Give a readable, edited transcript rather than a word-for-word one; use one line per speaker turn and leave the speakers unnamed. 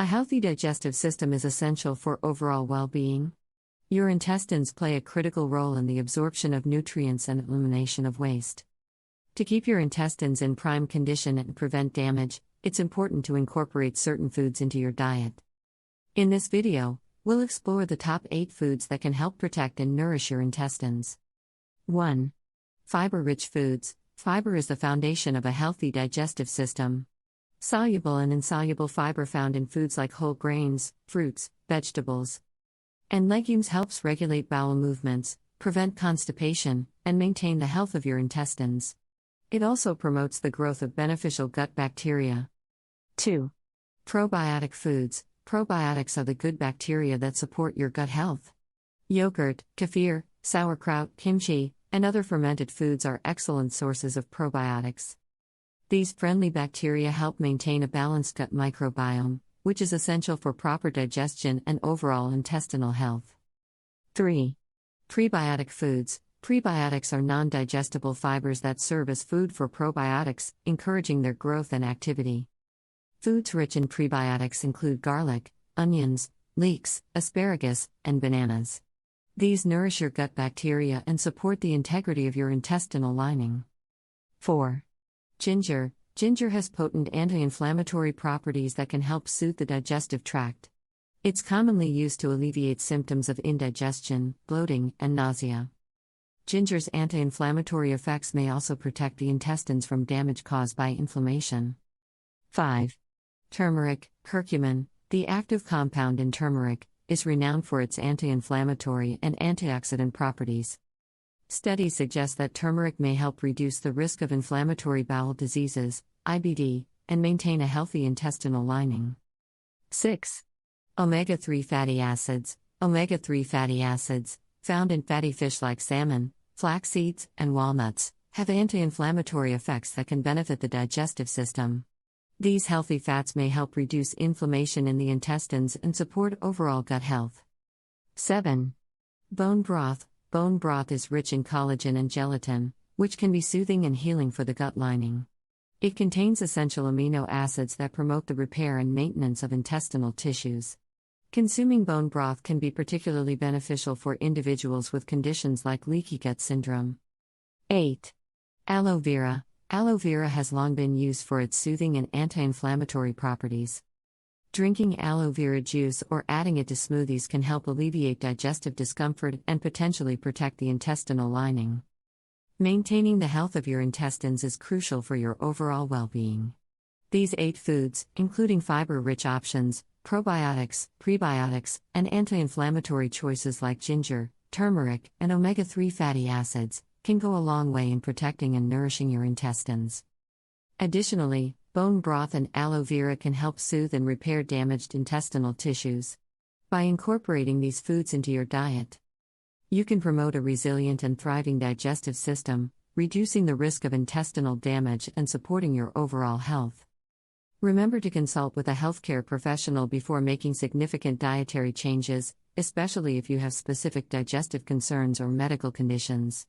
A healthy digestive system is essential for overall well-being. Your intestines play a critical role in the absorption of nutrients and elimination of waste. To keep your intestines in prime condition and prevent damage, it's important to incorporate certain foods into your diet. In this video, we'll explore the top 8 foods that can help protect and nourish your intestines. 1. Fiber-rich foods. Fiber is the foundation of a healthy digestive system. Soluble and insoluble fiber found in foods like whole grains, fruits, vegetables, and legumes helps regulate bowel movements, prevent constipation, and maintain the health of your intestines. It also promotes the growth of beneficial gut bacteria. 2. Probiotic foods. Probiotics are the good bacteria that support your gut health. Yogurt, kefir, sauerkraut, kimchi, and other fermented foods are excellent sources of probiotics. These friendly bacteria help maintain a balanced gut microbiome, which is essential for proper digestion and overall intestinal health. 3. Prebiotic foods. Prebiotics are non-digestible fibers that serve as food for probiotics, encouraging their growth and activity. Foods rich in prebiotics include garlic, onions, leeks, asparagus, and bananas. These nourish your gut bacteria and support the integrity of your intestinal lining. 4. Ginger. Ginger has potent anti-inflammatory properties that can help soothe the digestive tract. It's commonly used to alleviate symptoms of indigestion, bloating, and nausea. Ginger's anti-inflammatory effects may also protect the intestines from damage caused by inflammation. 5. Turmeric. Curcumin, the active compound in turmeric, is renowned for its anti-inflammatory and antioxidant properties. Studies suggest that turmeric may help reduce the risk of inflammatory bowel diseases, IBD, and maintain a healthy intestinal lining. 6. Omega-3 fatty acids. Omega-3 fatty acids, found in fatty fish like salmon, flax seeds, and walnuts, have anti-inflammatory effects that can benefit the digestive system. These healthy fats may help reduce inflammation in the intestines and support overall gut health. 7. Bone broth. Bone broth is rich in collagen and gelatin, which can be soothing and healing for the gut lining. It contains essential amino acids that promote the repair and maintenance of intestinal tissues. Consuming bone broth can be particularly beneficial for individuals with conditions like leaky gut syndrome. 8. Aloe vera. Aloe vera has long been used for its soothing and anti-inflammatory properties. Drinking aloe vera juice or adding it to smoothies can help alleviate digestive discomfort and potentially protect the intestinal lining. Maintaining the health of your intestines is crucial for your overall well-being. These 8 foods, including fiber-rich options, probiotics, prebiotics, and anti-inflammatory choices like ginger, turmeric, and omega-3 fatty acids, can go a long way in protecting and nourishing your intestines. Additionally, bone broth and aloe vera can help soothe and repair damaged intestinal tissues. By incorporating these foods into your diet, you can promote a resilient and thriving digestive system, reducing the risk of intestinal damage and supporting your overall health. Remember to consult with a healthcare professional before making significant dietary changes, especially if you have specific digestive concerns or medical conditions.